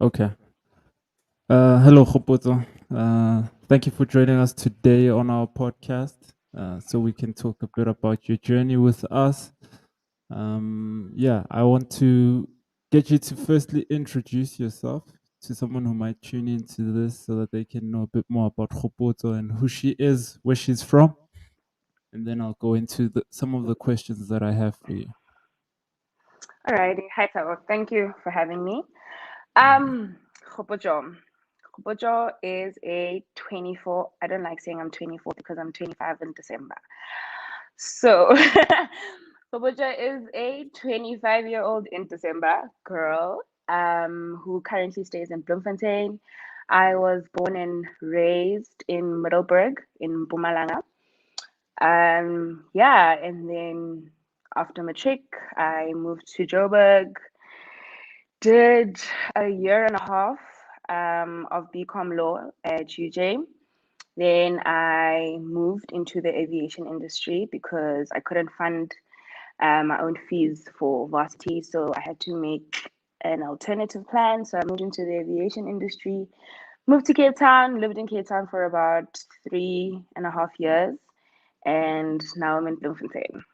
Okay. Hello, Kgopotso. Thank you for joining us today on our podcast, so we can talk a bit about your journey with us. Yeah, I want to get you to firstly introduce yourself to someone who might tune into this, so that they can know a bit more about Kgopotso and who she is, where she's from, and then I'll go into some of the questions that I have for you. Alrighty. Hi, Tao. Thank you for having me. Mm. Kgopotso. Kgopotso is a 24. I don't like saying I'm 24 because I'm 25 in December. So, Kgopotso is a 25-year-old in December girl who currently stays in Bloemfontein. I was born and raised in Middelburg in Mpumalanga. Yeah, and then after matric, I moved to Joburg, did a year and a half of BCom law at UJ. Then I moved into the aviation industry because I couldn't fund my own fees for varsity, so I had to make an alternative plan. So I moved into the aviation industry, moved to Cape Town, lived in Cape Town for about 3.5 years, and now I'm in Bloemfontein.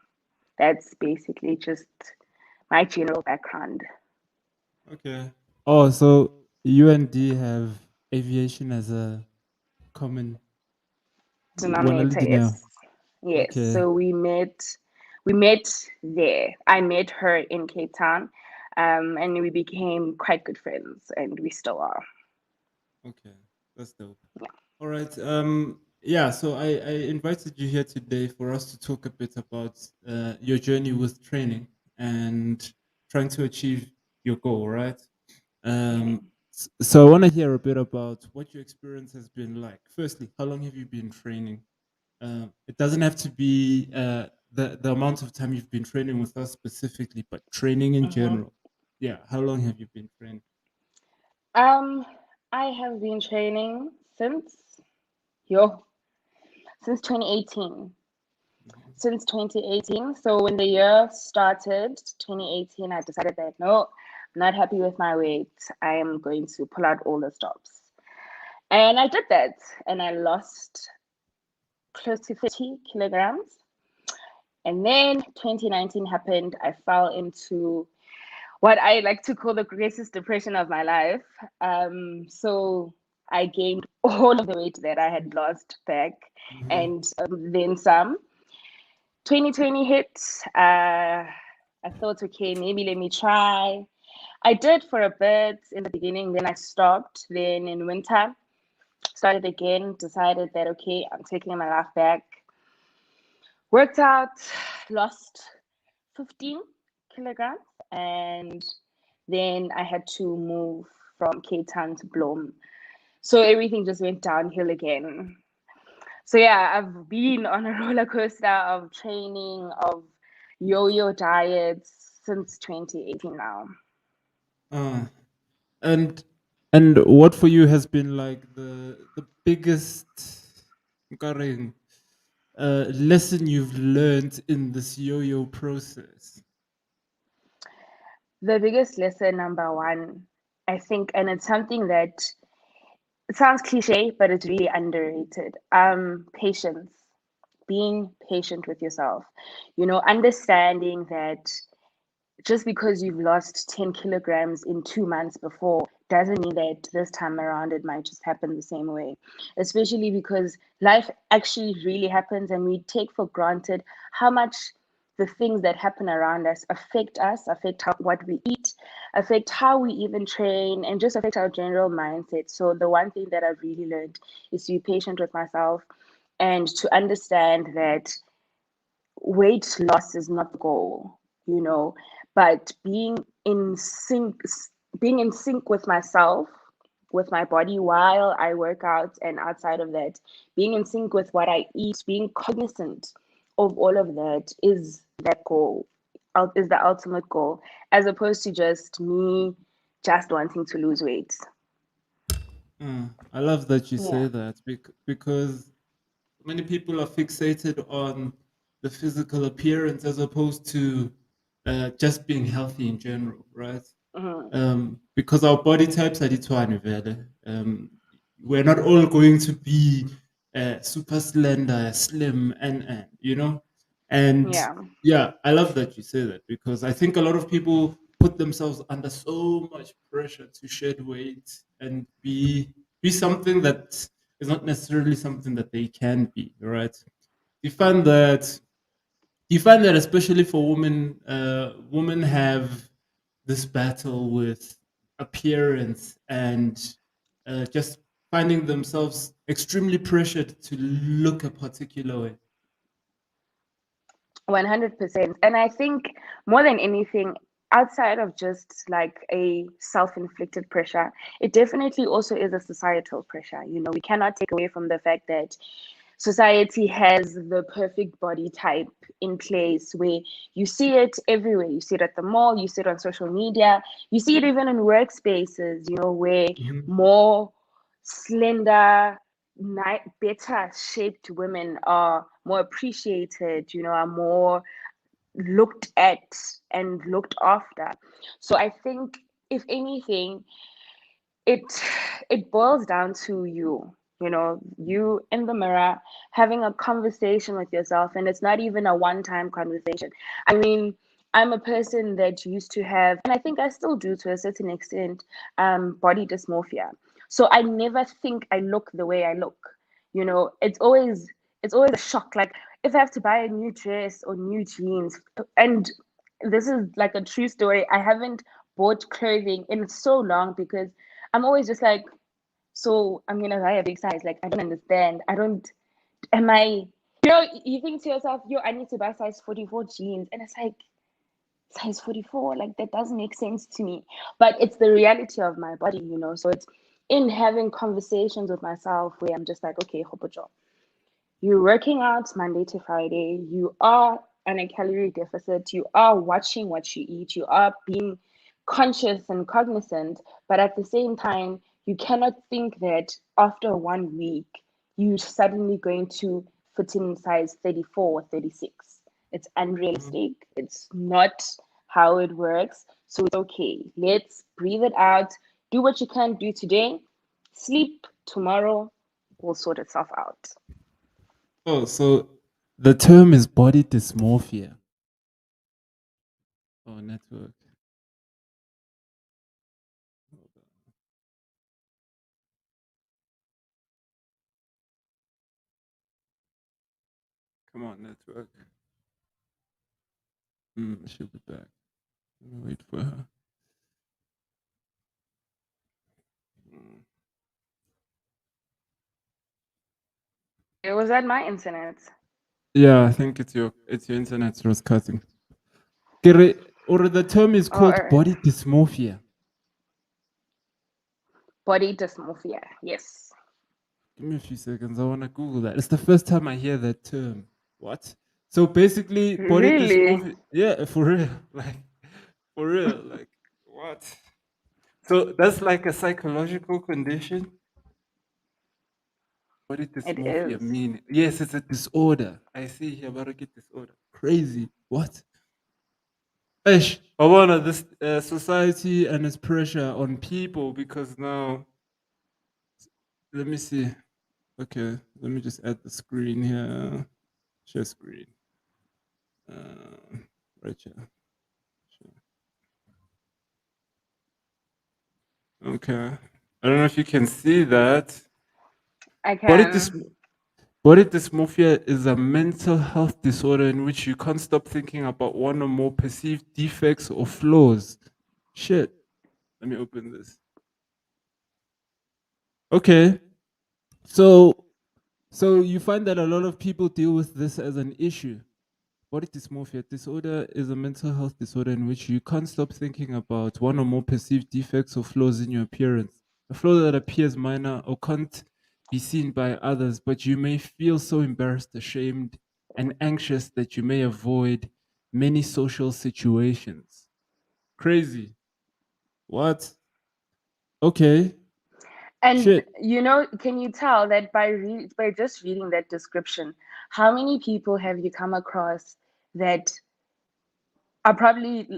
That's basically just my general background. Okay. Oh, so you and D have aviation as a common one Denominator, alinear. yes. Yes. Okay. So we met there. I met her in Cape Town, and we became quite good friends, and we still are. Okay. That's dope. All right. Yeah, so I invited you here today for us to talk a bit about your journey with training and trying to achieve your goal, right? Okay. So I want to hear a bit about what your experience has been like. Firstly, how long have you been training? It doesn't have to be the amount of time you've been training with us specifically, but training in hmm general. Yeah, how long have you been training? Um, I have been training yo since 2018. Mhm. Since 2018. So when the year started, 2018, I decided that no, I'm not happy with my weight. I am going to pull out all the stops. And I did that, and I lost close to 30 kilograms. And then 2019 happened. I fell into what I like to call the greatest depression of my life. So I gained all of the weight that I had lost back Mhm. and then some. 2020 hit. I thought, okay, maybe let me try. I did for a bit in the beginning, then I stopped. Then in winter, started again, decided that, okay, I'm taking my life back. Worked out, lost 15 kilograms, and then I had to move from Cape Town to Bloem. So everything just went downhill again. So yeah, I've been on a roller coaster of training, of yo-yo diets since 2018 now. Uh, and what for you has been like the biggest nkareng, lesson you've learned in this yo-yo process? The biggest lesson, number one, I think, and it's something that it sounds cliche, but it's really underrated. Patience. Being patient with yourself. Understanding that just because you've lost 10 kilograms in 2 months before doesn't mean that this time around it might just happen the same way. Especially because life actually really happens and we take for granted how much the things that happen around us, affect what we eat, affect how we even train, and just affect our general mindset. So, the one thing that I've really learned is to be patient with myself and to understand that weight loss is not the goal, but being in sync with myself, with my body while I work out, and outside of that, being in sync with what I eat, being cognizant of all of that is that goal, is the ultimate goal, as opposed to just me just wanting to lose weight. I love that you Yeah. say that because many people are fixated on the physical appearance as opposed to just being healthy in general, right? hmm because our body types are ditshwane vele. We're not all going to be super slender, slim, and you know. And Yeah. yeah, I love that you say that because I think a lot of people put themselves under so much pressure to shed weight and be something that is not necessarily something that they can be. Right? You find that you find that especially for women, women have this battle with appearance and just finding themselves extremely pressured to look a particular way. 100%. And I think more than anything, outside of just like a self-inflicted pressure, it definitely also is a societal pressure. We cannot take away from the fact that society has the perfect body type in place where you see it everywhere. You see it at the mall, you see it on social media, you see it even in workspaces, where Mhm. more slender, better shaped women are more appreciated, are more looked at and looked after. So I think, if anything, it it boils down to you in the mirror having a conversation with yourself, and it's not even a one-time conversation. I mean, I'm a person that used to have, and I think I still do to a certain extent, body dysmorphia. So I never think I look the way I look. It's always a shock, like if I have to buy a new dress or new jeans. And this is like a true story. I haven't bought clothing in so long because I'm always just like, so I'm gonna buy a big size. Like, I don't understand. I don't. Am I? You think to yourself, yo, I need to buy size 44 jeans, and it's like size 44. Like, that doesn't make sense to me. But it's the reality of my body. So it's in having conversations with myself where I'm just like, okay, Kgopotso, you're working out Monday to Friday. You are on a calorie deficit. You are watching what you eat. You are being conscious and cognizant. But at the same time, you cannot think that after 1 week, you're suddenly going to fit in size 34 or 36. It's Mhm. unrealistic. It's not how it works. So it's okay. Let's breathe it out. Do what you can do today. Sleep tomorrow will sort itself out. Oh, so the term is body dysmorphia. Oh, network. Hold on. Come on, network. She'll be back. Let me wait for her. Mm. It was at my internet. Yeah, I think it's your internet was cutting. Or the term is Oh, all called right. body dysmorphia. Body dysmorphia. Yes. Give me a few seconds. I want to Google that. It's the first time I hear that term. What? So basically, body Really? dysmorphia. Yeah, for real. Like, for real. Like, what? So that's like a psychological condition. Body It dysmorphia is. mean? Yes, it's a disorder. I see here, get disorder. Crazy. What? Ish. I wanna this society and its pressure on people because now, let me see. Okay, let me just add the screen here. Share screen. Uh, right here. Sure. Okay. I don't know if you can see that. I Body, can. dys- body dysmorphia is a mental health disorder in which you can't stop thinking about one or more perceived defects or flaws. Shit. Let me open this. Okay. So so you find that a lot of people deal with this as an issue. Body dysmorphia disorder is a mental health disorder in which you can't stop thinking about one or more perceived defects or flaws in your appearance. A flaw that appears minor or can't be seen by others, but you may feel so embarrassed, ashamed, and anxious that you may avoid many social situations. Crazy. What? Okay. And Shit. can you tell that by just reading that description, how many people have you come across that are probably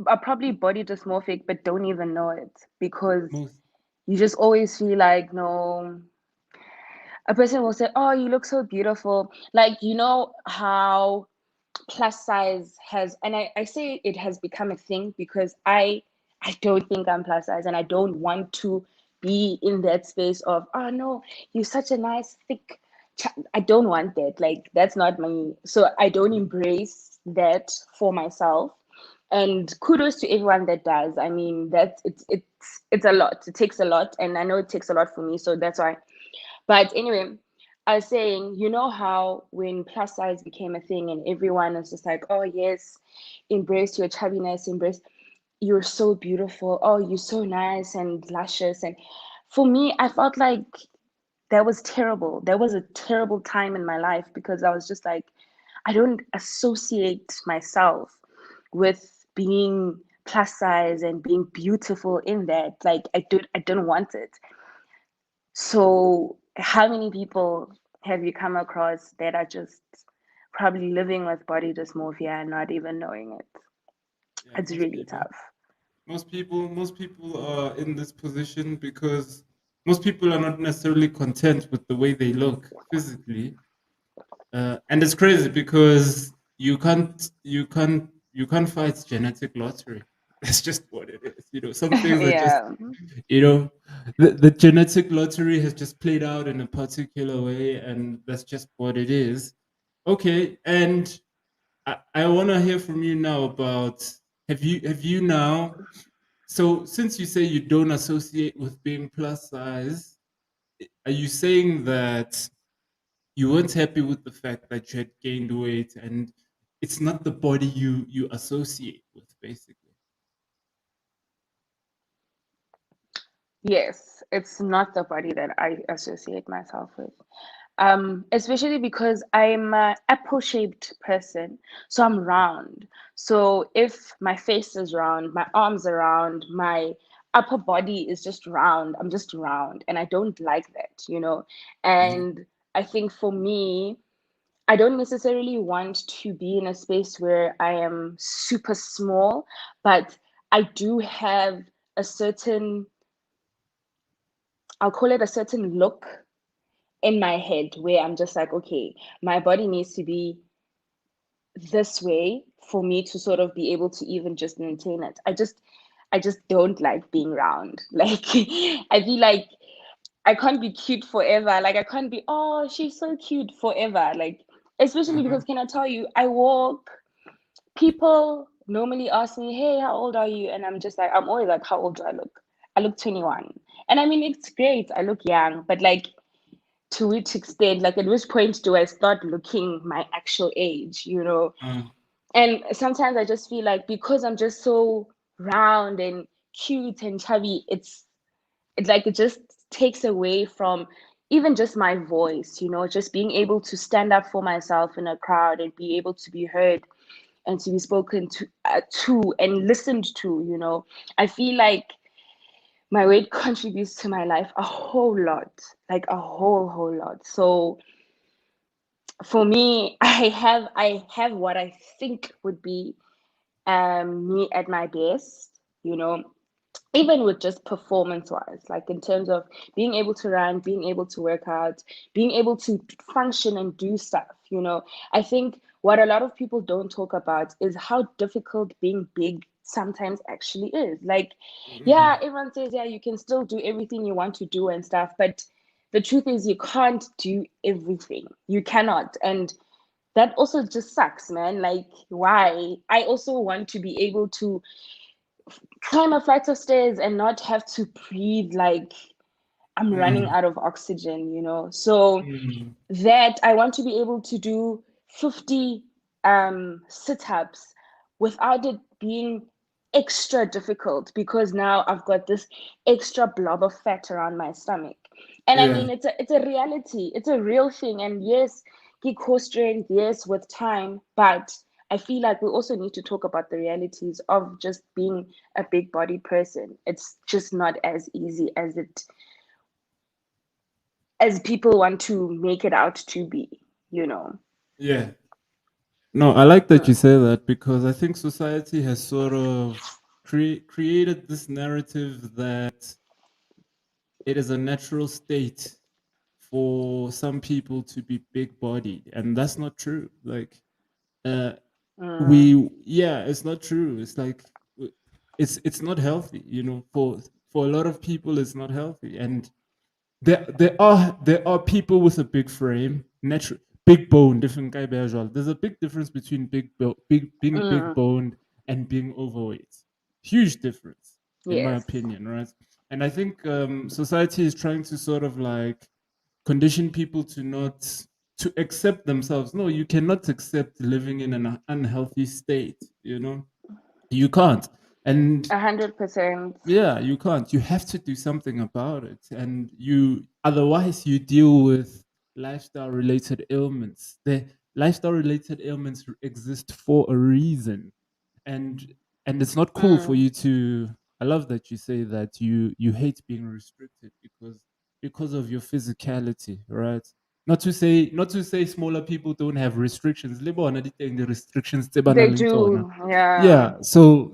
are probably body dysmorphic but don't even know it, because Most. you just always feel like, no, a person will say, oh, you look so beautiful. Like, you know how plus size has, and I say it has become a thing because I don't think I'm plus size, and I don't want to be in that space of, oh no, you're such a nice thick I don't want that. Like, that's not me. So I don't embrace that for myself. And kudos to everyone that does. I mean, that's it's a lot. It takes a lot, and I know it takes a lot for me. So that's why. But anyway, I was saying, you know how when plus size became a thing and everyone is just like, oh yes, embrace your chubbiness, embrace, you're so beautiful, oh, you're so nice and luscious. And for me, I felt like that was terrible. That was a terrible time in my life, because I was just like, I don't associate myself with being plus size and being beautiful in that. Like, I don't want it. So, how many people have you come across that are just probably living with body dysmorphia and not even knowing it? Yeah, It's really tough. most people are in this position because most people are not necessarily content with the way they look physically. And it's crazy because you can't fight genetic lottery. That's just what it is. You know, some things are just, Yeah. you know, the genetic lottery has just played out in a particular way, and that's just what it is. Okay, and I want to hear from you now about, have you now, so since you say you don't associate with being plus size, are you saying that you weren't happy with the fact that you had gained weight, and it's not the body you associate with, basically? Yes, it's not the body that I associate myself with. Especially because I'm a apple-shaped person, so I'm round. So if my face is round, my arms are round, my upper body is just round, I'm just round, and I don't like that, you know. Mhm. And I think for me, I don't necessarily want to be in a space where I am super small, but I do have a certain, I'll call it a certain look in my head where I'm just like, okay, my body needs to be this way for me to sort of be able to even just maintain it. I just don't like being round. Like, I feel like I can't be cute forever. Like, I can't be, oh, she's so cute forever. Like, especially Uh-huh. because, can I tell you, I walk, people normally ask me, hey, how old are you? And I'm just like, I'm always like, how old do I look? I look 21. And I mean, it's great. I look young, but like, to which extent, like, at which point do I start looking my actual age, you know? Uh, And sometimes I just feel like, because I'm just so round and cute and chubby, it's like it just takes away from even just my voice, you know, just being able to stand up for myself in a crowd and be able to be heard and to be spoken to and listened to, you know. I feel like my weight contributes to my life a whole lot, like a whole lot. So for me, I have what I think would be me at my best, you know, even with just performance wise, like in terms of being able to run, being able to work out, being able to function and do stuff, you know. I think what a lot of people don't talk about is how difficult being big sometimes actually is. Like, yeah, mm, everyone says, yeah, you can still do everything you want to do and stuff, but the truth is, you can't do everything. You cannot. And that also just sucks, man. Like, why? I also want to be able to climb a flight of stairs and not have to breathe like I'm running mm, out of oxygen, you know. So mm. that I want to be able to do 50 sit-ups without it being extra difficult, because now I've got this extra blob of fat around my stomach. And I Yeah, mean, it's a reality, it's a real thing. And yes, get core strength, yes, with time, but I feel like we also need to talk about the realities of just being a big body person. It's just not as easy as people want to make it out to be, you know. yeah. No, I like that you Mm, say that because I think society has sort of created this narrative that it is a natural state for some people to be big bodied, and that's not true. Like, uh, mm, we yeah, it's not true. It's like it's not healthy. For a lot of people, it's not healthy, and there are people with a big frame, natural big bone, different guy bear as well. There's a big difference between being big mm, boned and being overweight. Huge difference, in my yes. opinion, right? And I think society is trying to sort of like condition people to accept themselves. No, you cannot accept living in an unhealthy state. You can't. And 100%. yeah, you can't. You have to do something about it. And otherwise you deal with lifestyle related ailments. The lifestyle related ailments exist for a reason. And and it's not cool for Mm, you to I love that you say that you hate being restricted because of your physicality, right? Not to say smaller people don't have restrictions. Le bona di teng di-restrictions tse ba nang they le tsona. do, yeah. Yeah, so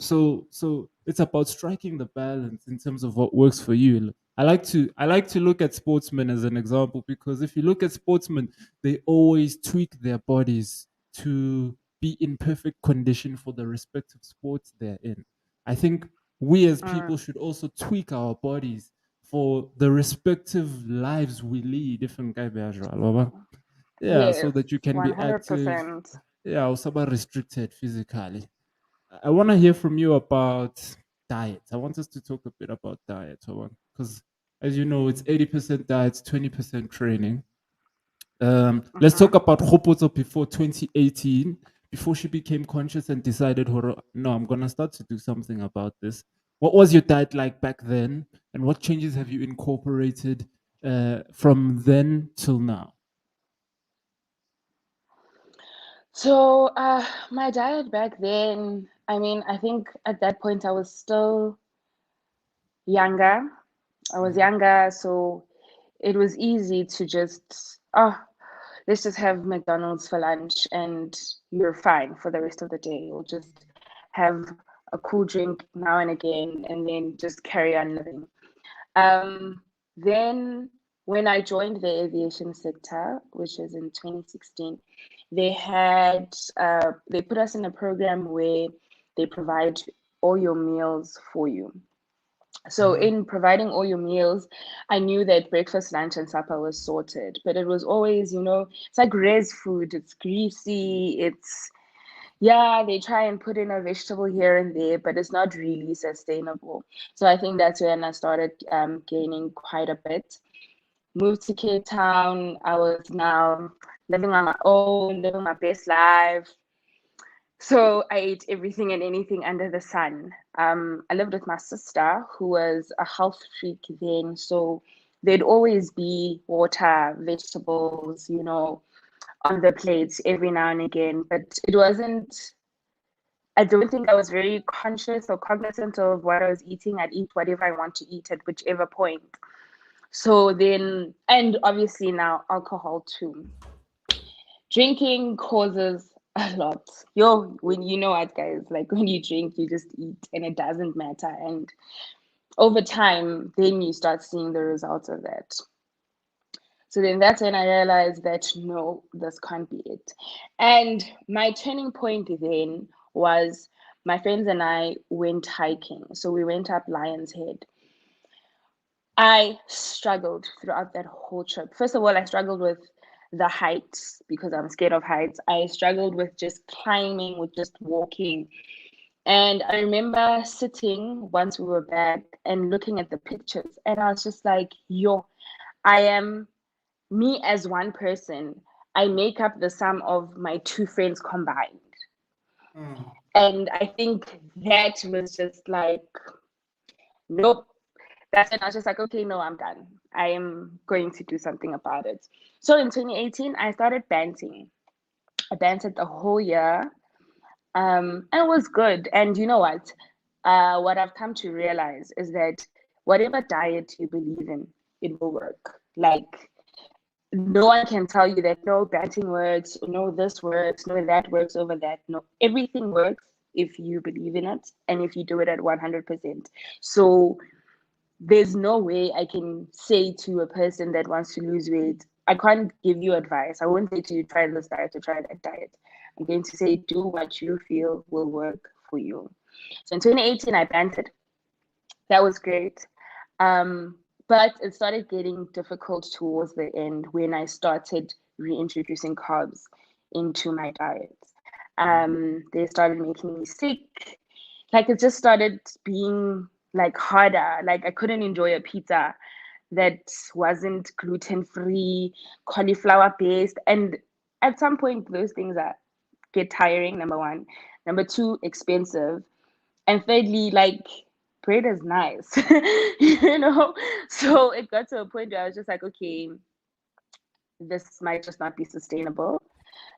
it's about striking the balance in terms of what works for you. I like to look at sportsmen as an example, because if you look at sportsmen, they always tweak their bodies to be in perfect condition for the respective sports they're in. I think we as people Mm, should also tweak our bodies for the respective lives we lead. Different guy bear jwalo, wa bona? Yeah, so yes, that you can be active. 100%. Yeah, also about restricted physically. I want to hear from you about diet. I want us to talk a bit about diet, because as you know, it's 80% diet, 20% training. Let's talk Mm-hmm. about Kgopotso before 2018, before she became conscious and decided, no, I'm going to start to do something about this. What was your diet like back then? And what changes have you incorporated from then till now? So, my diet back then, I mean, I think at that point I was still younger. I was Mhm. younger, so it was easy to just, oh, let's just have McDonald's for lunch and you're fine for the rest of the day. Or just have a cool drink now and again and then just carry on living. Then, when I joined the aviation sector, which was in 2016, they put us in a program where they provide all your meals for you. So Mhm. in providing all your meals, I knew that breakfast, lunch, and supper was sorted. But it was always, it's like res food. It's greasy. It's yeah, they try and put in a vegetable here and there, but it's not really sustainable. So I think that's when I started gaining quite a bit. Moved to Cape Town. I was now living on my own, living my best life. So I ate everything and anything under the sun. I lived with my sister, who was a health freak then. So there'd always be water, vegetables, on the plates every now and again. But it wasn't, I don't think I was very conscious or cognizant of what I was eating. I'd eat whatever I want to eat at whichever point. So then, and obviously now alcohol too. Drinking causes a lot. When you know what, guys, like when you drink, you just eat and it doesn't matter. And over time, then you start seeing the results of that. So then that's when I realized that no, this can't be it. And my turning point then was my friends and I went hiking. So we went up Lion's Head. I struggled throughout that whole trip. First of all, I struggled with the heights because I'm scared of heights. I struggled with just climbing, with just walking. And I remember sitting once we were back and looking at the pictures, and I was just like, yo, I am me as one person. I make up the sum of my two friends combined. Mm. And I think that was just like, nope. That's when I was just like, okay, no, I'm done. I am going to do something about it. So in 2018, I started banting. I banted the whole year. And it was good. And you know what? What I've come to realize is that whatever diet you believe in, it will work. Like no one can tell you that no batting works, no this works, no that works over that. No, everything works if you believe in it and if you do it at 100%. So there's no way I can say to a person that wants to lose weight, I can't give you advice. I won't say to you, try this diet or try that diet. I'm going to say, do what you feel will work for you. So in 2018, I banned it. That was great. But it started getting difficult towards the end when I started reintroducing carbs into my diet. They started making me sick. Like it just started being like harder. Like I couldn't enjoy a pizza that wasn't gluten free, cauliflower based. And at some point, those things are get tiring. Number one. Number two, expensive. And thirdly, like bread is nice, you know. So it got to a point where I was just like, okay, this might just not be sustainable.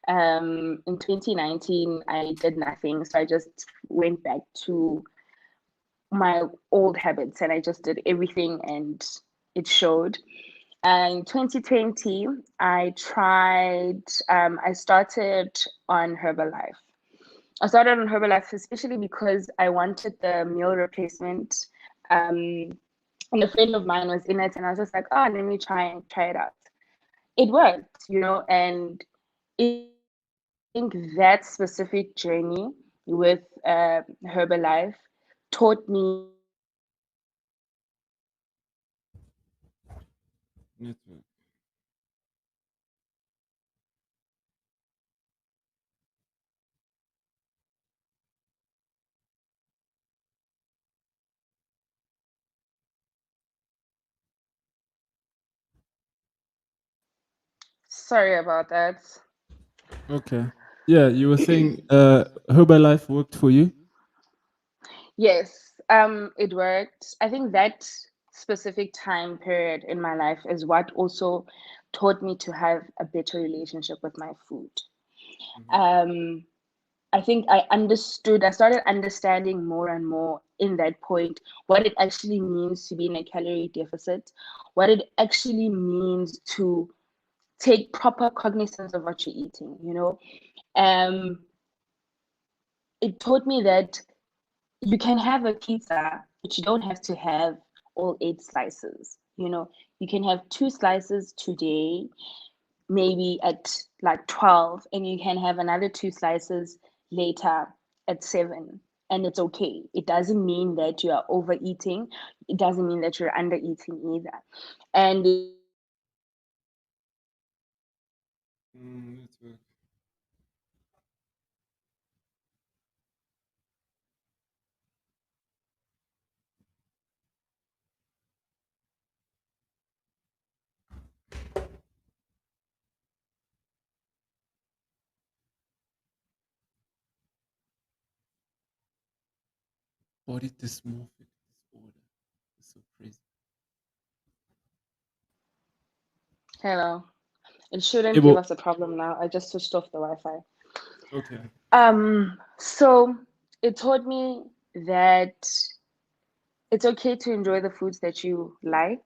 In 2019, I did nothing, so I just went back to my old habits and I just did everything, and it showed. In 2020, I tried. I started on Herbalife. I started on Herbalife especially because I wanted the meal replacement. Um, and a friend of mine was in it, and I was just like, oh, let me try it out. It worked, you know, and I think that specific journey with Herbalife taught me Network. sorry about that. Okay. Yeah, you were saying Herbalife worked for you? Yes, it worked. I think that specific time period in my life is what also taught me to have a better relationship with my food. Mhm. Um, I think I started understanding more and more in that point what it actually means to be in a calorie deficit, what it actually means to take proper cognizance of what you're eating, you know. Um, it taught me that you can have a pizza, but you don't have to have all 8 slices. You know, you can have 2 slices today, maybe at like 12, and you can have another 2 slices later at 7. And it's okay. It doesn't mean that you are overeating. It doesn't mean that you're under eating either. And Network. Body dysmorphic disorder. It's so crazy. hello, it shouldn't give Able. us a problem now. I just switched off the Wi-Fi. Okay. So it taught me that it's okay to enjoy the foods that you like,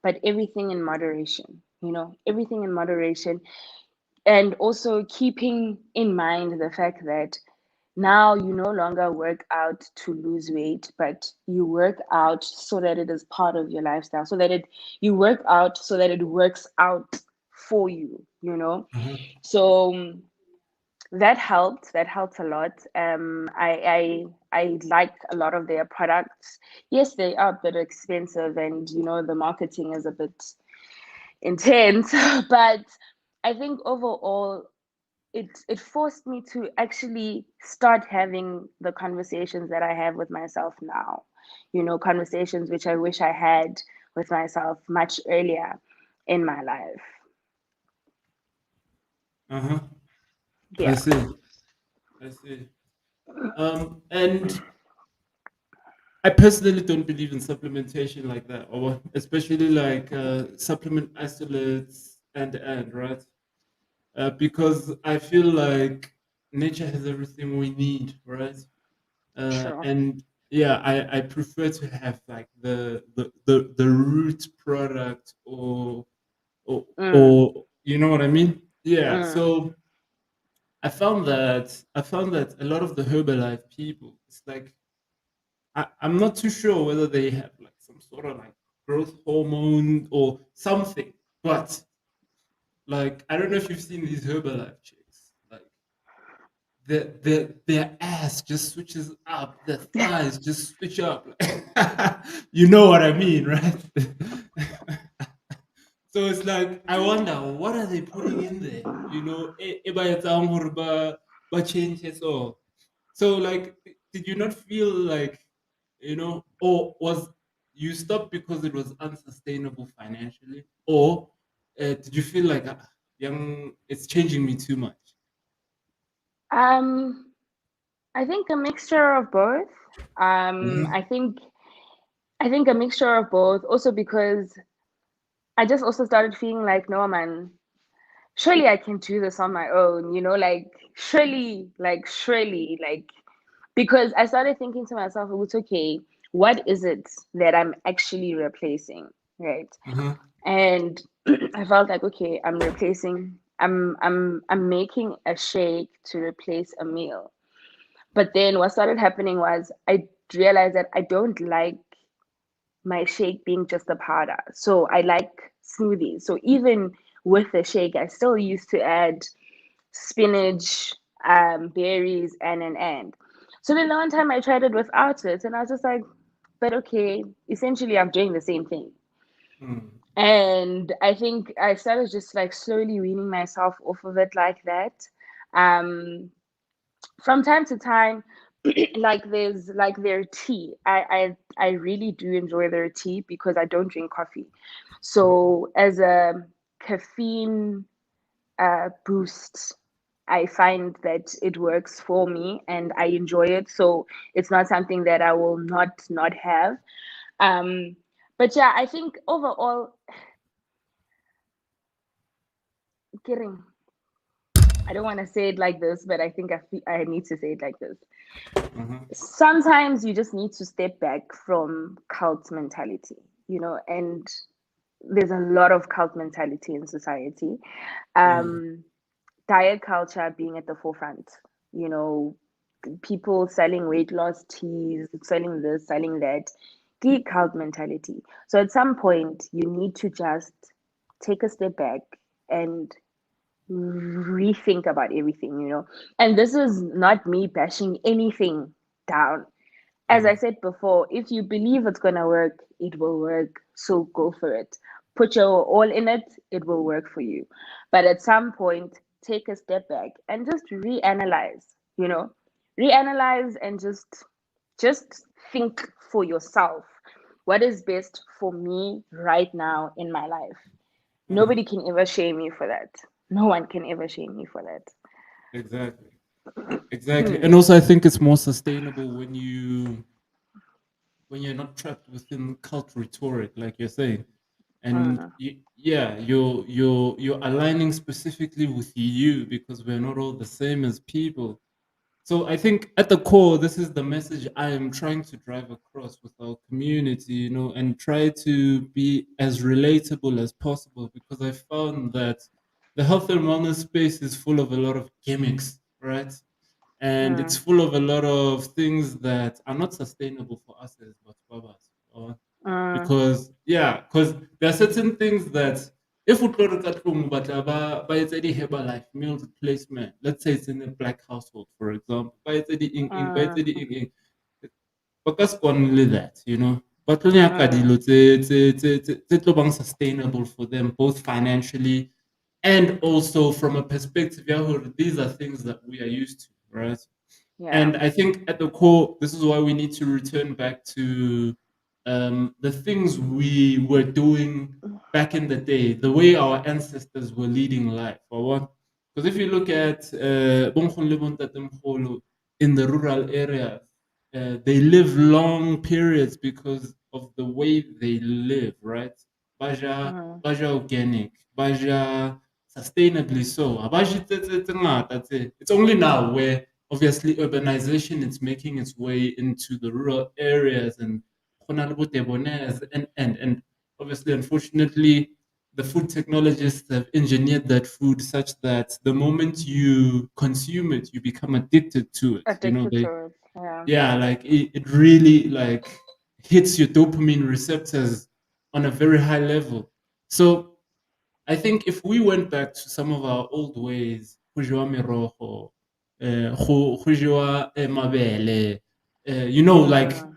but everything in moderation, you know, everything in moderation. And also keeping in mind the fact that now you no longer work out to lose weight, but you work out so that it is part of your lifestyle, so that you work out so that it works out for you, you know. Uh-huh. So that helped. That helped a lot. I like a lot of their products. Yes, they are a bit expensive, and you know the marketing is a bit intense. But I think overall, it forced me to actually start having the conversations that I have with myself now. You know, conversations which I wish I had with myself much earlier in my life. Uh-huh. I Yeah, see. I see. And I personally don't believe in supplementation like that, or especially like supplement isolates and right, because I feel like nature has everything we need, right? sure. And yeah, I prefer to have like the root product or Mm, You know what I mean? Yeah. Mm. So I found that a lot of the Herbalife people, it's like I'm not too sure whether they have like some sort of like growth hormone or something, but like I don't know if you've seen these Herbalife chicks. Like their ass just switches up, their thighs just switch up. You know what I mean, right? So it's like I wonder what are they putting in there? You know, e ba etsang hore ba change it all. So like did you not feel like or was you stopped because it was unsustainable financially? Or did you feel like young it's changing me too much? Um, I think a mixture of both. Um, Mhm, I think I think a mixture of both. Also because I just also started feeling like, no man, surely I can do this on my own. Like surely, like because I started thinking to myself, it's okay. What is it that I'm actually replacing, right? mhm, And I felt like, okay, I'm replacing. I'm making a shake to replace a meal. But then what started happening was I realized that I don't like my shake being just a powder. So I like smoothies. So even with the shake, I still used to add spinach, berries, and an and. So then the one time I tried it without it, and I was just like, but okay, essentially I'm doing the same thing. mm, And I think I started just like slowly weaning myself off of it like that. Um, from time to time, like their tea. I really do enjoy their tea because I don't drink coffee. mhm, So as a caffeine boost, I find that it works for me and I enjoy it. So it's not something that I will not have. Um, but yeah, I think overall, kidding. I don't want to say it like this, but I think I need to say it like this. mhm, Sometimes you just need to step back from cult mentality, and there's a lot of cult mentality in society. mm, Um, Diet culture being at the forefront, you know, people selling weight loss teas, selling this, selling that, geek cult mentality. So at some point, you need to just take a step back and rethink about everything. And this is not me bashing anything down. As I mm, said before, if you believe it's going to work, it will work. So go for it. Put your all in it, it will work for you. But at some point, take a step back and just reanalyze, you know, reanalyze and just think for yourself. What is best for me right now in my life? mm. Nobody can ever shame you for that. No one can ever shame you for that. Exactly. Exactly. Hmm. And also I think it's more sustainable when you're not trapped within cult rhetoric, like you're saying. And Mm, yeah, you're aligning specifically with you because we're not all the same as people. So I think at the core, this is the message I am trying to drive across with our community, and try to be as relatable as possible because I found that the health and wellness space is full of a lot of gimmicks, right? And it's mm, full of a lot of things that are not sustainable for us as Botswabas. mm, Because there are certain things that if we go to that room, but by it's any Herbalife meal replacement, let's say it's in a black household, for example, by it's any by it's any mm, ba ka se kwanele that. Ba tlo nyaka mm. dilo tse tlo bang sustainable for them, both financially and also from a perspective ya hore these are things that we are used to, right? Yeah. And I think at the core, this is why we need to return back to the things we were doing back in the day, the way our ancestors were leading life. For one, because if you look at bonkgono le bontatemogolo in the rural areas, they live long periods because of the way they live, right? Mm, Baja organic, baja sustainably so. Ha ba je tse ngata tse. It's only now where obviously urbanization is making its way into the rural areas and go na le bo Debonaires and obviously unfortunately the food technologists have engineered that food such that the moment you consume it, you become addicted to it. You know, Addicted they, to it. Yeah. yeah, like it really like hits your dopamine receptors on a very high level. So I think if we went back to some of our old ways, go jewa merogo, go jewa, mabele, like, Mm.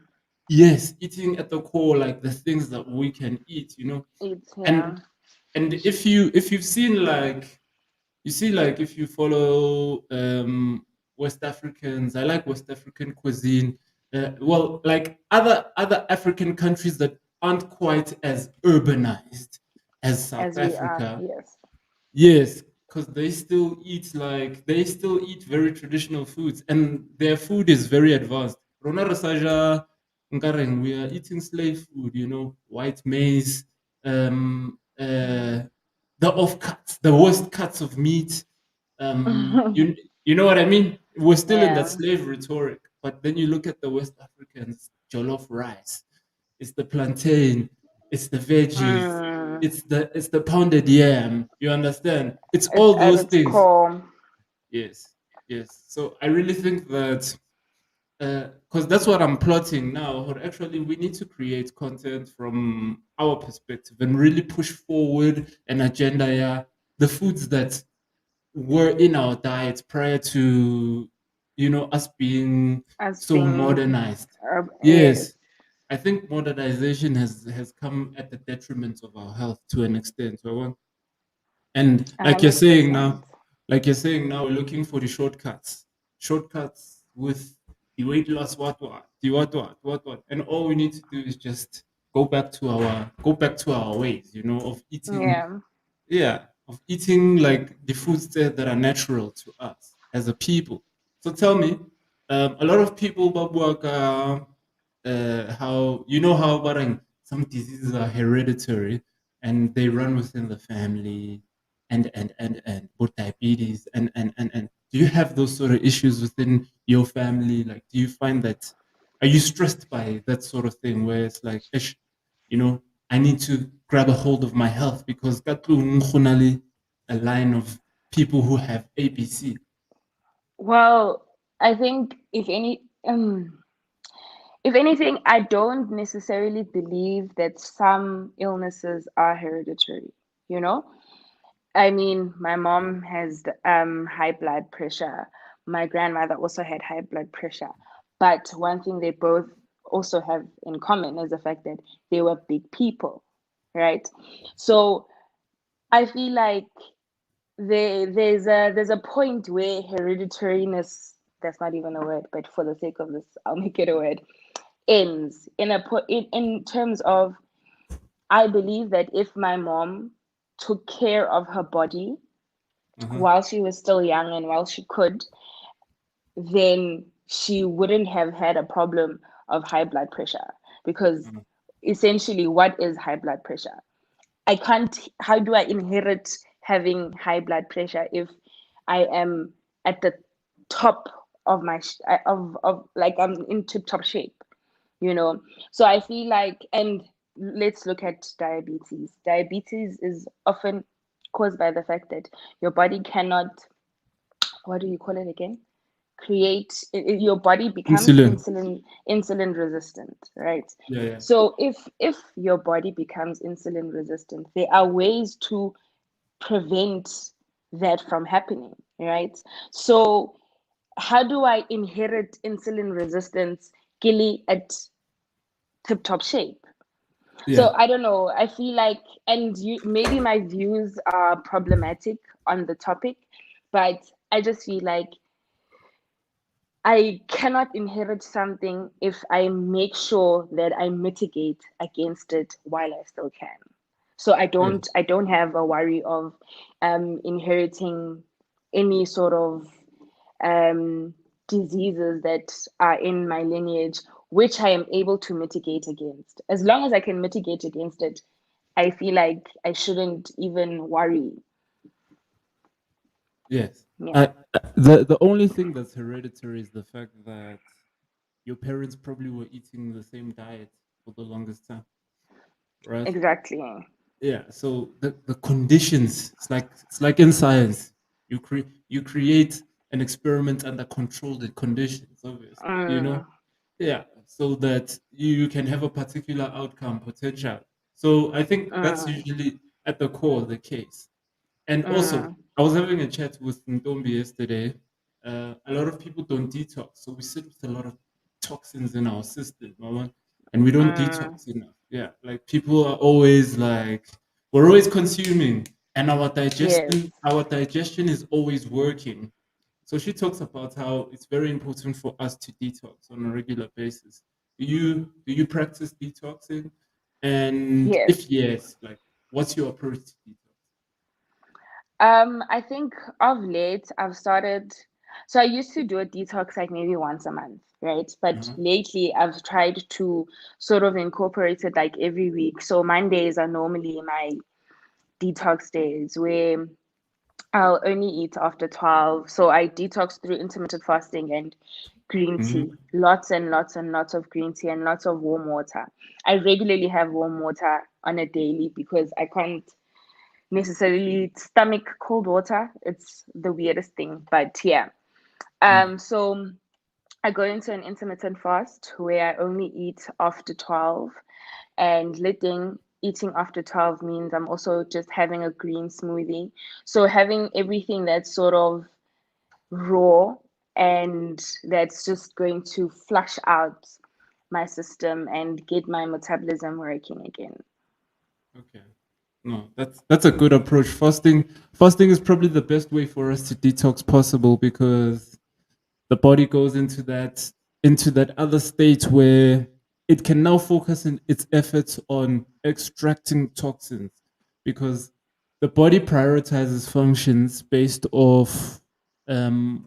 yes, eating at the core, like the things that we can eat, It's yeah. and if you've seen, like, you see, like, if you follow West Africans, I like West African cuisine. Well, like other African countries that aren't quite as urbanized as South As we are. Africa. Yes. Yes, because they still eat very traditional foods, and their food is very advanced. Rona re sa ja nkareng we are eating slave food, white maize, the offcuts, the worst cuts of meat. You know what I mean? We're still in that Yeah. slave rhetoric, but then you look at the West Africans, jollof rice, it's the plantain, it's the veggies, Mm. it's the pounded yam. You understand? It's It's all at those its things. core. Yes, yes. So I really think that because that's what I'm plotting now. But actually, we need to create content from our perspective and really push forward an agenda. Yeah, the foods that were in our diets prior to us being As so being modernized. yes. Yes, I think modernization has come at the detriment of our health to an extent. And A like you're hundred saying percent. now, like you're saying now, we're looking for the shortcuts with the weight loss, what, and all we need to do is just go back to our ways, of eating, Yeah. yeah, of eating like the foods that are natural to us as a people. So tell me, a lot of people, Babuaka, how how barang some diseases are hereditary and they run within the family, and with diabetes, and do you have those sort of issues within your family? Like, do you find that, are you stressed by that sort of thing where it's like, ish, you know I need to grab a hold of my health because ka tlung go na le a line of people who have ABC. Well, I think if anything, I don't necessarily believe that some illnesses are hereditary. You know, I mean, my mom has high blood pressure. My grandmother also had high blood pressure. But one thing they both also have in common is the fact that they were big people, right? So I feel like there's a point where hereditariness, that's not even a word, but for the sake of this, I'll make it a word, ends in terms of, I believe that if my mom took care of her body Uh-huh. while she was still young and while she could, then she wouldn't have had a problem of high blood pressure. Because Uh-huh. essentially, what is high blood pressure? I can't, how do I inherit having high blood pressure if I am at the top of of like I'm in tip top shape, you know? So I feel like, and let's look at diabetes. Diabetes is often caused by the fact that your body cannot, what do you call it again? Your body becomes Insulin. insulin resistant, right? Yeah, yeah. So if your body becomes insulin resistant, there are ways to prevent that from happening, right? So how do I inherit insulin resistance gilly at tip top shape? Yeah. So I don't know. I feel like, and maybe my views are problematic on the topic, but I just feel like I cannot inherit something if I make sure that I mitigate against it while I still can. So Yeah. I don't have a worry of inheriting any sort of um, diseases that are in my lineage, which I am able to mitigate against. As long as I can mitigate against it, I feel like I shouldn't even worry. Yes. Yeah, The only thing that's hereditary is the fact that your parents probably were eating the same diet for the longest time, right? exactly. yeah, so the conditions, it's like in science, you create an experiment under controlled conditions, obviously, Mm, yeah, so that you can have a particular outcome potential. So I think that's mm, usually at the core of the case. And also, mm, I was having a chat with Ntombi yesterday. A lot of people don't detox, so we sit with a lot of toxins in our system, mama, and we don't mm. detox enough. Yeah, like people are always like, we're always consuming, and Yes, our digestion is always working. So she talks about how it's very important for us to detox on a regular basis. Do you practice detoxing? And yes. if yes, like, what's your approach to detox? I think of late I've started. So I used to do a detox like maybe once a month, right? But Uh-huh. lately I've tried to sort of incorporate it like every week. So Mondays are normally my detox days where I'll only eat after 12. So I detox through intermittent fasting and green tea. Mhm. Lots and lots and lots of green tea and lots of warm water. I regularly have warm water on a daily because I can't necessarily stomach cold water. It's the weirdest thing, but yeah. Yeah. So I go into an intermittent fast where I only eat after 12, and eating after 12 means I'm also just having a green smoothie. So having everything that's sort of raw and that's just going to flush out my system and get my metabolism working again. Okay. No, that's a good approach. Fasting is probably the best way for us to detox possible because the body goes into that other state where it can now focus in its efforts on extracting toxins because the body prioritizes functions based off um,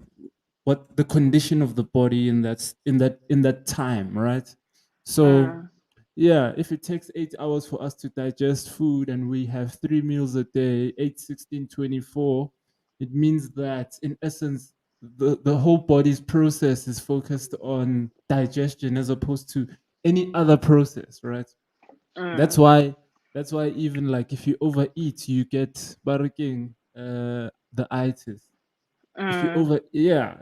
what the condition of the body in that time, right? So Mm, yeah, if it takes 8 hours for us to digest food and we have 3 meals a day, 8, 16, 24, it means that in essence, the whole body's process is focused on digestion as opposed to any other process, right? That's mm, why that's why even like if you overeat, you get barking the itis. If you mm. over yeah,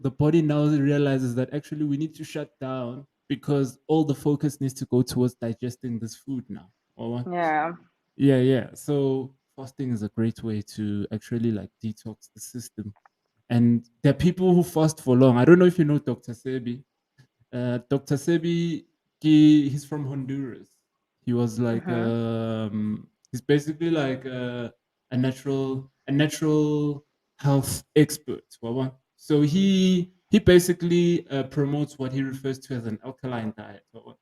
the body now realizes that actually we need to shut down because all the focus needs to go towards digesting this food now. Or what? Yeah. Yeah, yeah. So fasting is a great way to actually like detox the system. And there are people who fast for long. I don't know if you know Dr. Sebi. Dr. Sebi, he's from Honduras. He was like Mm-hmm. he's basically like a natural health expert. Wawa. So he basically promotes what he refers to as an alkaline diet. Wawa.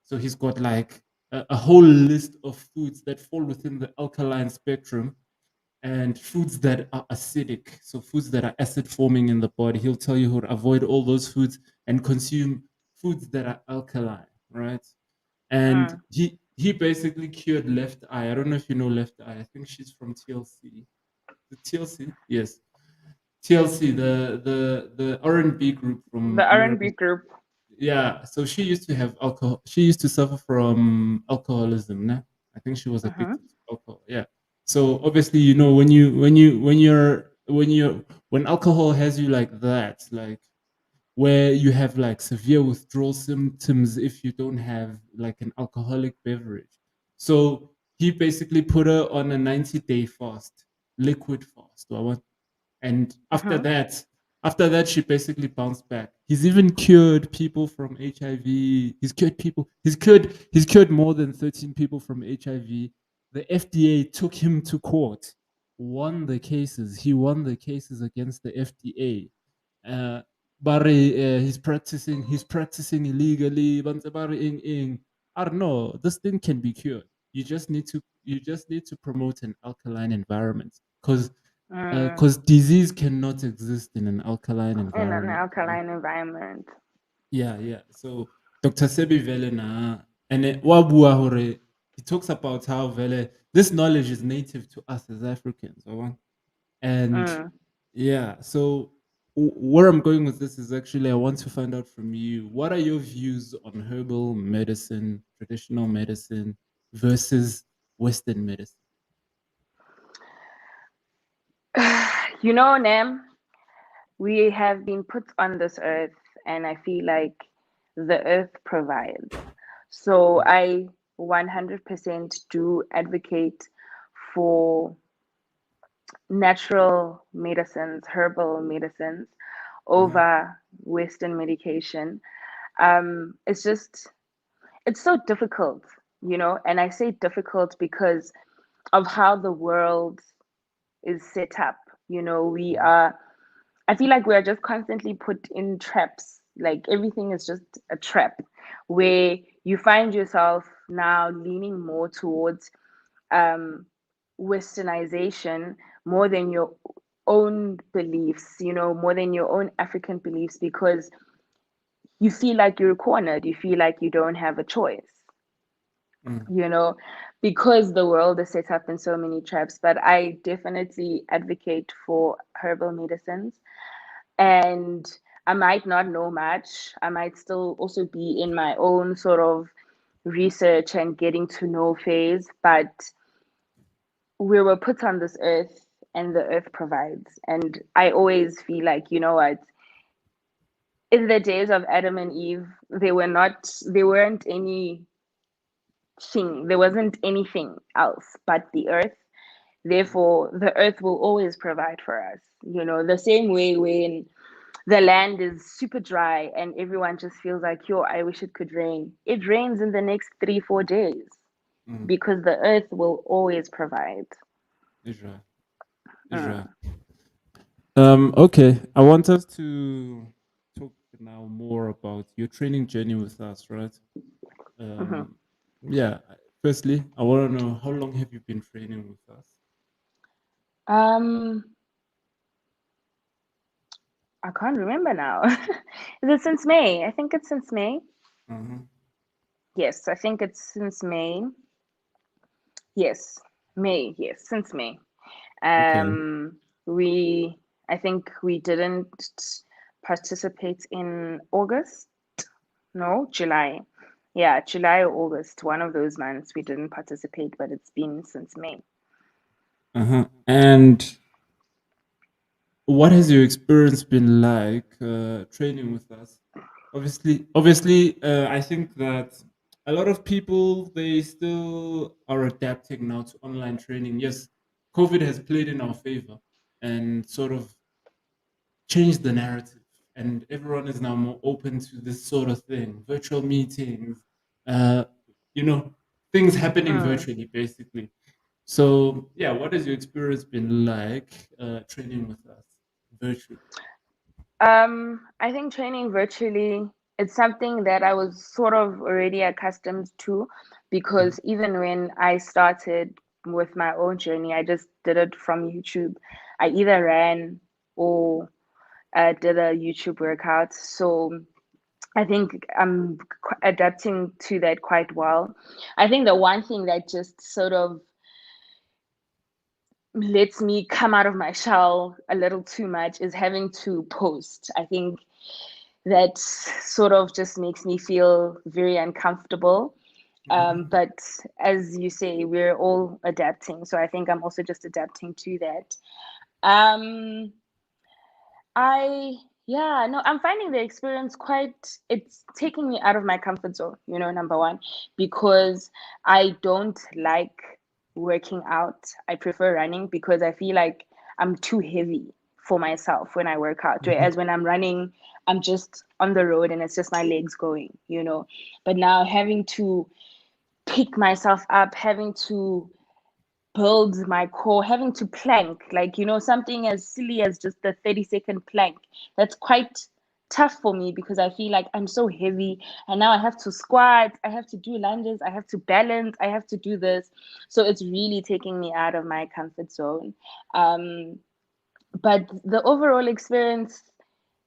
So he's got like a whole list of foods that fall within the alkaline spectrum and foods that are acidic, so foods that are acid forming in the body. He'll tell you how to avoid all those foods and consume foods that are alkaline, right? And Mm. he basically cured left eye. I don't know if you know left eye. I think she's from TLC. The TLC, yes, TLC, the R&B group The from America. R&B group. Yeah, so she used to have alcohol. She used to suffer from alcoholism. Nah? I think she was Mm-hmm. addicted to alcohol. Yeah. So obviously, when alcohol has you like that, like where you have like severe withdrawal symptoms if you don't have like an alcoholic beverage. So he basically put her on a 90-day fast, liquid fast. And Mm-hmm. after that, she basically bounced back. He's even cured people from HIV. He's cured more than 13 people from HIV. The FDA took him to court, won the cases. He won the cases against the FDA. But he's practicing illegally. Bantu ba re eng. I don't know. This thing can be cured. You just need to promote an alkaline environment because Mm. disease cannot exist in an alkaline In an environment. alkaline environment. Yeah, yeah. So Dr. Sebi Vele na and wa bua hore he talks about how Vele this knowledge is native to us as Africans. And Mm. yeah, so where I'm going with this is actually I want to find out from you what are your views on herbal medicine, traditional medicine versus Western medicine? Nam, we have been put on this earth, and I feel like the earth provides. So I 100% do advocate for natural medicines, herbal medicines Uh-huh. over Western medication. It's just, it's so difficult, and I say difficult because of how the world is set up. We are, I feel like we are just constantly put in traps. Like everything is just a trap where you find yourself now leaning more towards um, westernization more than your own beliefs, more than your own African beliefs, because you feel like you're cornered. You feel like you don't have a choice, Mm. you know, because the world is set up in so many traps. But I definitely advocate for herbal medicines. And I might not know much. I might still also be in my own sort of research and getting to know phase, but we were put on this earth and the earth provides. And I always feel like, what? In the days of Adam and Eve, there weren't anything, there wasn't anything else but the earth. Therefore, the earth will always provide for us. The same way when the land is super dry and everyone just feels like, yo, I wish it could rain. It rains in the next 3, 4 days Mm. because the earth will always provide. Israel. Israel. Mm. Okay. I want us to talk now more about your training journey with us, right? Hmm. Um, yeah. Firstly, I want to know how long have you been training with us? Um, I can't remember now. Is it since May? I think it's since May. Uh-huh. Yes, I think it's since May. Yes, May. Yes, since May. Okay. We, I think we didn't participate in August. No, July. Yeah, July or August, one of those months we didn't participate, but it's been since May. Uh-huh. And what has your experience been like training with us? Obviously, I think that a lot of people they still are adapting now to online training. Yes, COVID has played in our favor and sort of changed the narrative, and everyone is now more open to this sort of thing, virtual meetings, uh, you know, things happening Mm. virtually, basically. So, yeah, what has your experience been like training with us virtually? I think training virtually, it's something that I was sort of already accustomed to Mhm. because even when I started with my own journey, I just did it from YouTube. I either ran or did a YouTube workout. So I think I'm adapting to that quite well. I think the one thing that just sort of lets me come out of my shell a little too much is having to post. I think that sort of just makes me feel very uncomfortable. Mhm. But as you say, we're all adapting. So I think I'm also just adapting to that. Um, I, yeah, no, I'm finding the experience quite, it's taking me out of my comfort zone, number one, because I don't like working out. I prefer running because I feel like I'm too heavy for myself when I work out. Mhm. Whereas when I'm running, I'm just on the road and it's just my legs going. But now having to pick myself up, having to build my core, having to plank, like, something as silly as just the 30-second plank. That's quite tough for me because I feel like I'm so heavy and now I have to squat, I have to do lunges, I have to balance, I have to do this. So it's really taking me out of my comfort zone. Um, but the overall experience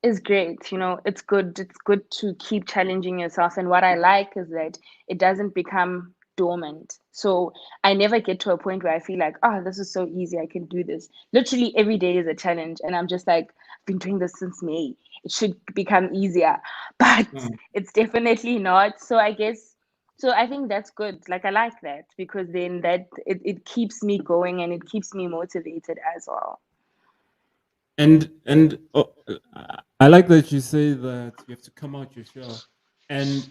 is great. It's good. It's good to keep challenging yourself. And what I like is that it doesn't become dormant. So I never get to a point where I feel like, oh, this is so easy. I can do this. Literally every day is a challenge. And I'm just like, I've been doing this since May. It should become easier, but Mm. it's definitely not. So I guess So I think that's good. Like I like that because then it keeps me going and it keeps me motivated as well. And I like that you say that you have to come out your shell, and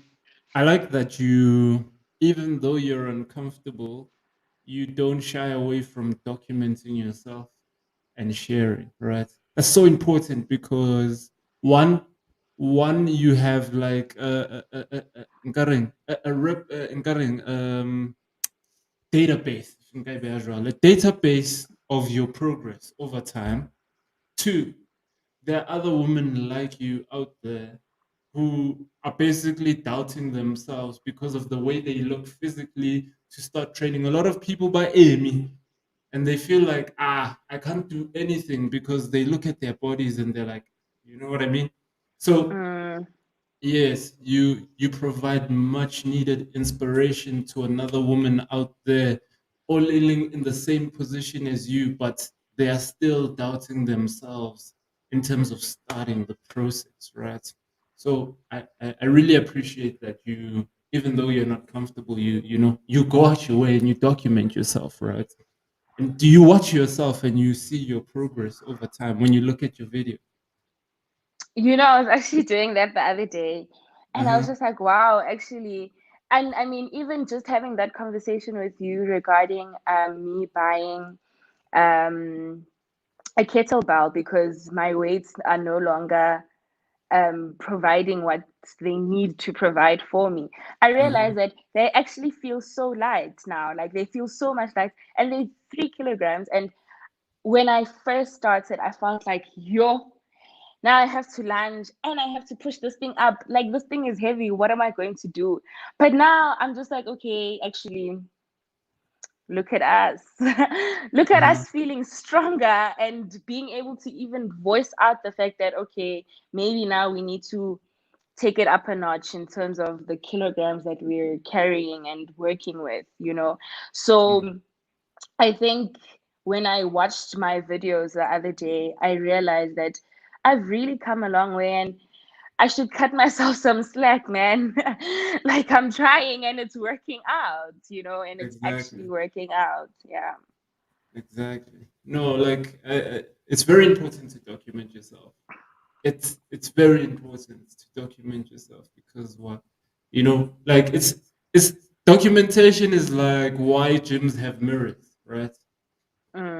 I like that you, even though you're uncomfortable, you don't shy away from documenting yourself and sharing. Right, that's so important because one you have like database, a database of your progress over time. Two, there are other women like you out there who are basically doubting themselves because of the way they look physically to start training. A lot of people buy Amy and they feel like, I can't do anything because they look at their bodies and they're like, you know what I mean? So Mm, yes, you provide much needed inspiration to another woman out there, all in the same position as you, but they are still doubting themselves in terms of starting the process, right? So I really appreciate that you, even though you're not comfortable, you go out your way and you document yourself, right? And do you watch yourself and you see your progress over time when you look at your video? I was actually doing that the other day, Uh and I was huh. just like, wow, actually. And I mean, even just having that conversation with you regarding me buying um, a kettlebell because my weights are no longer providing what they need to provide for me. I Uh huh. realize that they actually feel so light now. Like they feel so much light, and they 3 kilograms. And when I first started, I felt like, yo, now I have to lunge and I have to push this thing up. Like this thing is heavy. What am I going to do? But now I'm just like, okay, actually, look at us. Look Uh at huh. us feeling stronger and being able to even voice out the fact that, okay, maybe now we need to take it up a notch in terms of the kilograms that we're carrying and working with. So I think when I watched my videos the other day, I realized that I've really come a long way and I should cut myself some slack, man. Like I'm trying and it's working out, and it's actually Exactly. working out. Yeah. Exactly. No, like it's very important to document yourself. It's very important to document yourself because what, like it's documentation is like why gyms have mirrors, right?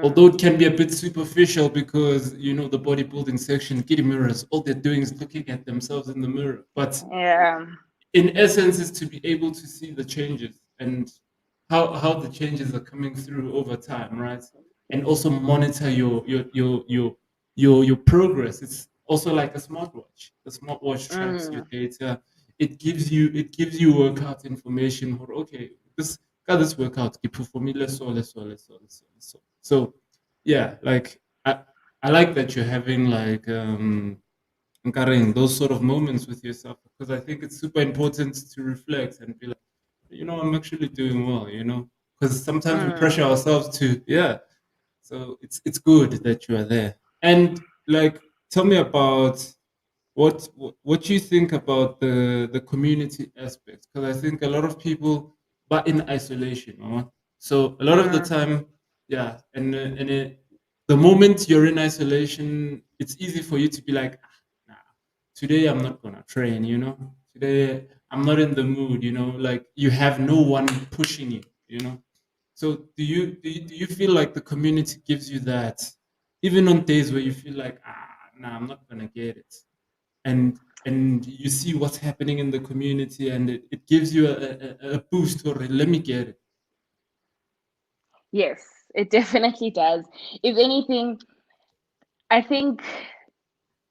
Although Mm, it can be a bit superficial because the bodybuilding section, kitty mirrors, all they're doing is looking at themselves in the mirror. But yeah. in essence is to be able to see the changes and how the changes are coming through over time, right? And also monitor your progress. It's also like a smartwatch. The smartwatch tracks your Mm, data. It gives you workout information. Or okay, this got this workout. Keep performing less so less so less so less so less so. So yeah, like I like that you're having like Nkaren, those sort of moments with yourself because I think it's super important to reflect and be like, I'm actually doing well, because sometimes we pressure mm, ourselves to, yeah. So it's good that you are there. And like, tell me about what you think about the community aspect because I think a lot of people but in isolation, so a lot of the mm. time, yeah, the moment you're in isolation, it's easy for you to be like, nah, today I'm not gonna train, today I'm not in the mood, like you have no one pushing you. So do you feel like the community gives you that even on days where you feel like, nah, I'm not gonna get it, and you see what's happening in the community and it gives you a boost, or let me get it. Yes, it definitely does. If anything, I think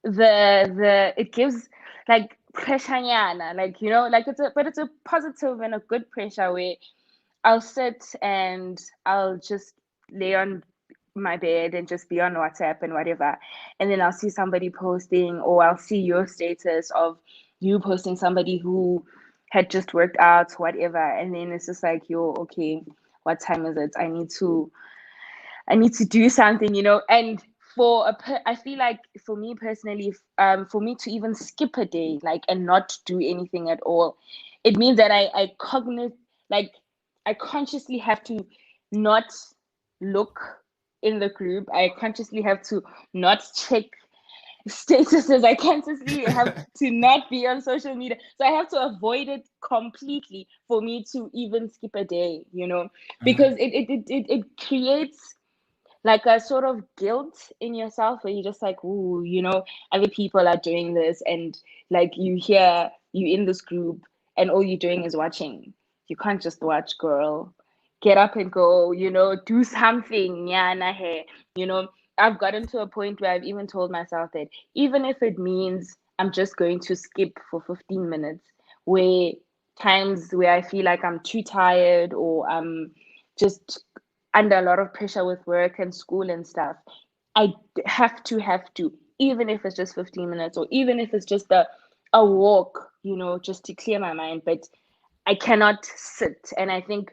the it gives like pressure, like it's a positive and a good pressure where I'll sit and I'll just lay on my bed and just be on WhatsApp and whatever. And then I'll see somebody posting, or I'll see your status of you posting somebody who had just worked out, whatever. And then it's just like, yo, okay, what time is it? I need to do something. And I feel like for me personally, for me to even skip a day, like, and not do anything at all, it means that like, I consciously have to not look in the group. I consciously have to not check statuses. I consciously have to not be on social media. So I have to avoid it completely for me to even skip a day, because it creates like a sort of guilt in yourself where you're just like, ooh, other people are doing this, and like you in this group, and all you're doing is watching. You can't just watch, girl. Get up and go, do something. Yeah, nah, hey. You know, I've gotten to a point where I've even told myself that even if it means I'm just going to skip for 15 minutes, where times where I feel like I'm too tired, or I'm just under a lot of pressure with work and school and stuff, I have to, even if it's just 15 minutes, or even if it's just a walk, just to clear my mind. But I cannot sit. And I think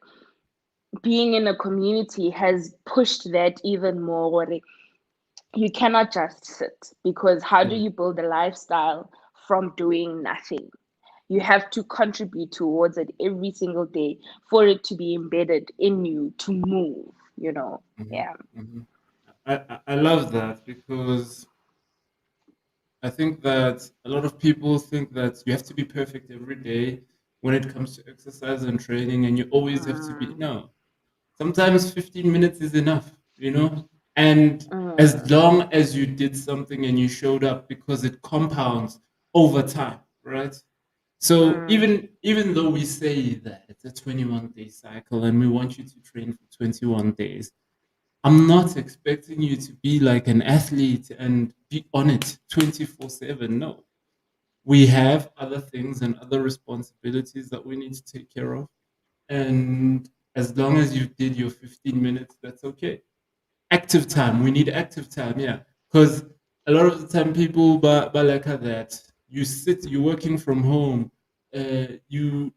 being in a community has pushed that even more. Where you cannot just sit, because how do Yeah. you build a lifestyle from doing nothing? You have to contribute towards it every single day for it to be embedded in you to move. Mhm, Yeah. mhm. I love that because I think that a lot of people think that you have to be perfect every day when it comes to exercise and training, and you always have to be. Mm, No, sometimes 15 minutes is enough. And as mm, long as you did something and you showed up, because it compounds over time, right? So mm, even though we say that it's a 21-day cycle and we want you to train for 21 days, I'm not expecting you to be like an athlete and be on it 24/7. No. We have other things and other responsibilities that we need to take care of. And as long as you did your 15 minutes, that's okay. Active time. We mm, need active time, yeah. Because a lot of the time people like that. You're working from home. You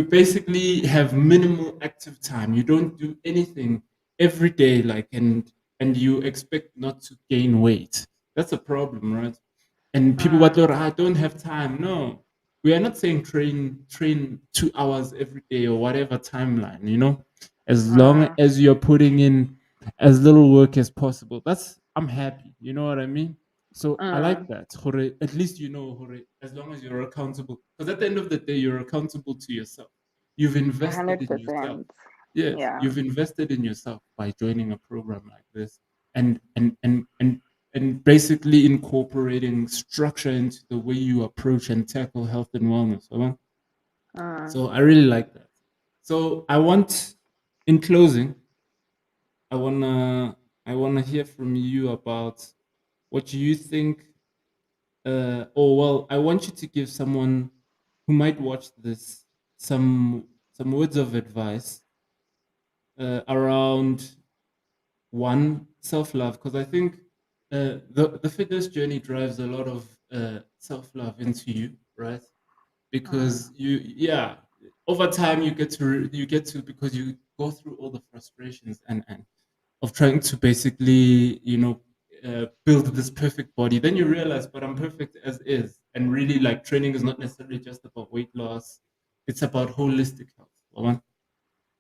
basically have minimal active time. You don't do anything every day, like, and you expect not to gain weight. That's a problem, right? And people were mm, told, I don't have time. No, we are not saying train 2 hours every day or whatever timeline. As long mm, as you're putting in as little work as possible, I'm happy. You know what I mean? So I like mm. that. Hore, at least as long as you're accountable. Because at the end of the day, you're accountable to yourself. You've invested in yourself. 100%. Yes, Yeah. you've invested in yourself by joining a program like this, and basically incorporating structure into the way you approach and tackle health and wellness. Mm, So I really like that. So in closing, I wanna I wanna hear from you about what you think. I want you to give someone who might watch this some words of advice around one self love, because I think the fitness journey drives a lot of self love into you, right? mm, Because yeah, over time you get to because you go through all the frustrations and of trying to basically build this perfect body. Then you realize, but I'm perfect as is, and really, like, training is not necessarily just about weight loss; it's about holistic health.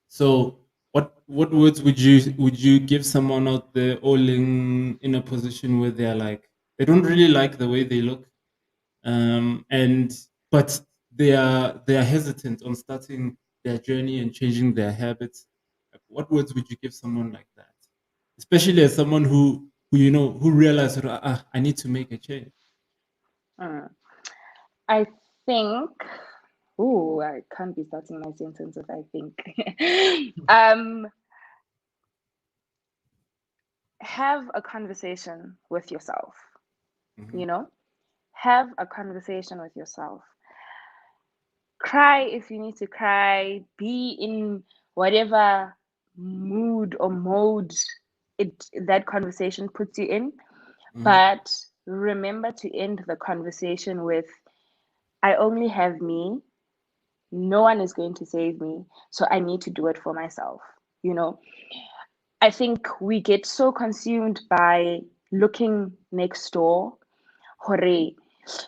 So, what words would you give someone out there all in a position where they're like they don't really like the way they look, and but they are hesitant on starting their journey and changing their habits? Like, what words would you give someone like that, especially as someone who realizes, I need to make a change? mm. I think, ooh, I can't be starting my sentence if I think. Have a conversation with yourself, Hmm. you know? Have a conversation with yourself. Cry if you need to cry. Be in whatever mood or mode that conversation puts you in. Hmm. But remember to end the conversation with, I only have me. No one is going to save me. So I need to do it for myself. You know, I think we get so consumed by looking next door. Hooray.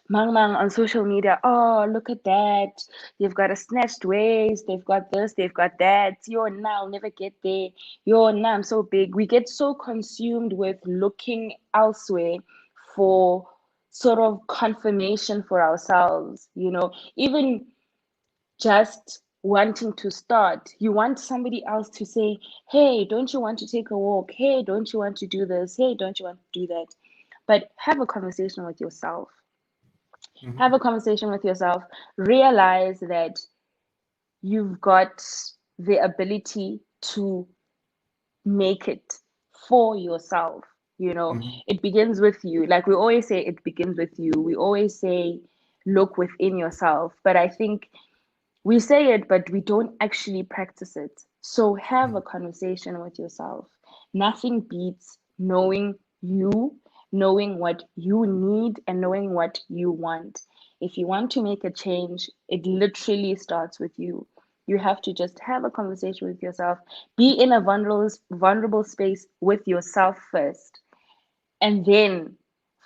Mang mang on social media, oh, look at that. They've got a snatched waist, they've got this, they've got that. Yo, now I'll never get there. Yo, now I'm so big. We get so consumed with looking elsewhere for sort of confirmation for ourselves, even just wanting to start. You want somebody else to say, hey, don't you want to take a walk? Hey, don't you want to do this? Hey, don't you want to do that? But have a conversation with yourself. Have Mhm. a conversation with yourself. Realize that you've got the ability to make it for yourself. Mhm. It begins with you. Like we always say, it begins with you. We always say, look within yourself. But I think we say it, but we don't actually practice it. So have a Mhm. conversation with yourself. Nothing beats knowing you, knowing what you need, and knowing what you want. If you want to make a change, it literally starts with you. You have to just have a conversation with yourself. Be in a vulnerable space with yourself first. And then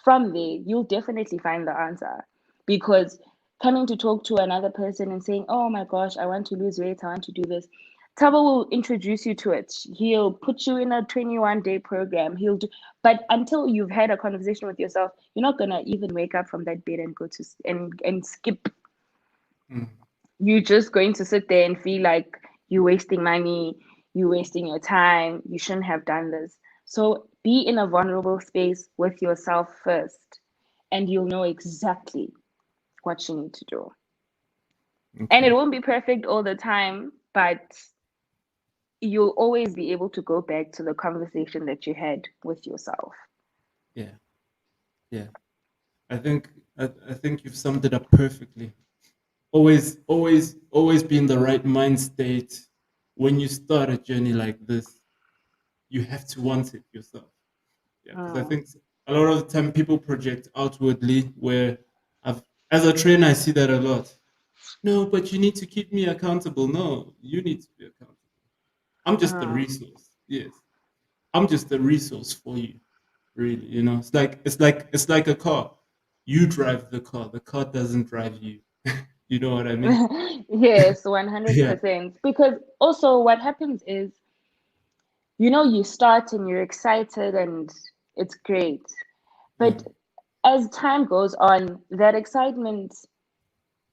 from there, you'll definitely find the answer. Because coming to talk to another person and saying, oh my gosh, I want to lose weight, I want to do this, Tabo will introduce you to it. He'll put you in a 21-day program. But until you've had a conversation with yourself, you're not gonna even wake up from that bed and go to and skip. Mhm. You're just going to sit there and feel like you're wasting money, you're wasting your time, you shouldn't have done this. So be in a vulnerable space with yourself first, and you'll know exactly what you need to do. And it Okay. won't be perfect all the time, but you'll always be able to go back to the conversation that you had with yourself. Yeah. Yeah. I think you've summed it up perfectly. Always be in the right mind state when you start a journey like this. You have to want it yourself. Yeah, because I Mm. think a lot of the time people project outwardly. Where I've, as a trainer, I see that a lot. No, but you need to keep me accountable. No, you need to be accountable. I'm just a Mm. resource. Yes, I'm just a resource for you. Really, it's like a car. You drive the car. The car doesn't drive you. You know what I mean? Yes, Yeah. 100%. Because also, what happens is, you start and you're excited and it's great. Yeah. But as time goes on, that excitement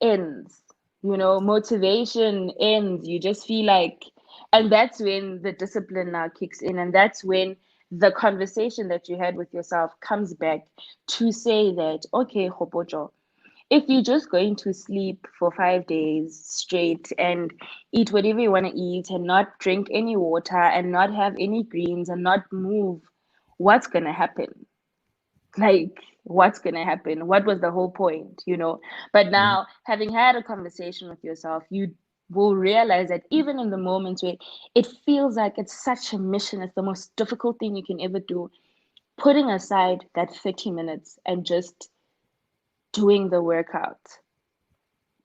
ends. Motivation ends. You just feel like, and that's when the discipline now kicks in, and that's when the conversation that you had with yourself comes back to say that, okay, Kgopotso, if you're just going to sleep for 5 days straight and eat whatever you want to eat and not drink any water and not have any greens and not move, what's going to happen? Like, what's going to happen? What was the whole point? But Mhm. now, having had a conversation with yourself, you will realize that even in the moments where it feels like it's such a mission, it's the most difficult thing you can ever do, putting aside that 30 minutes and just doing the workout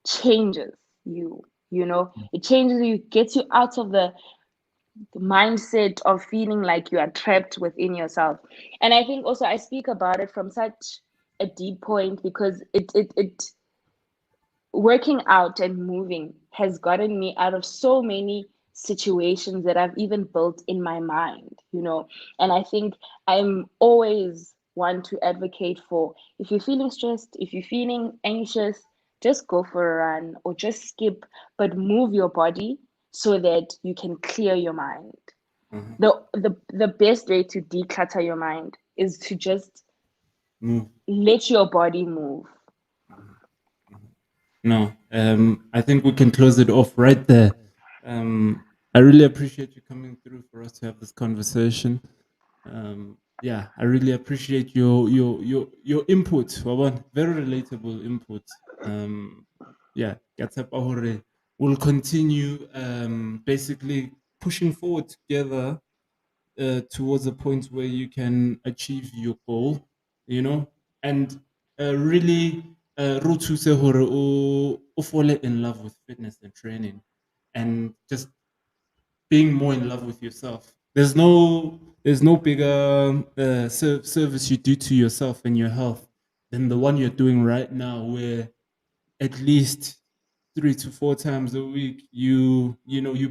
changes you. It changes you, gets you out of the mindset of feeling like you are trapped within yourself. And I think also I speak about it from such a deep point because it working out and moving has gotten me out of so many situations that I've even built in my mind. And I think I'm always one to advocate for, if you're feeling stressed, if you're feeling anxious, just go for a run or just skip, but move your body so that you can clear your mind. Mhm. The best way to declutter your mind is to just Move. let your body move. Mhm. Mhm. No, I think we can close it off right there. I really appreciate you coming through for us to have this conversation. Yeah, I really appreciate your input. Wawan. Very relatable input. Yeah, Katshepa hore we'll continue basically pushing forward together towards a point where you can achieve your goal, and really re thuse hore o fall in love with fitness and training and just being more in love with yourself. there's no bigger service you do to yourself and your health than the one you're doing right now, where at least 3 to 4 times a week you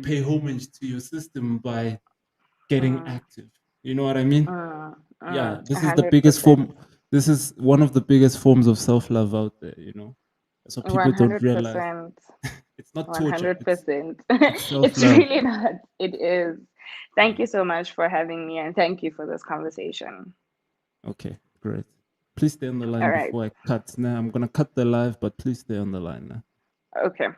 pay homage to your system by getting Mm, active. You know what I mean? Yeah, a this is the hundred biggest percent. form. This is one of the biggest forms of self love out there. So One people don't hundred realize percent. it's not One torture. hundred percent. It's self It's love. really not. It is. Thank you so much for having me, and thank you for this conversation. Okay, great. Please stay on the line All right. before I cut. Now I'm gonna cut the live, but please stay on the line now. Okay.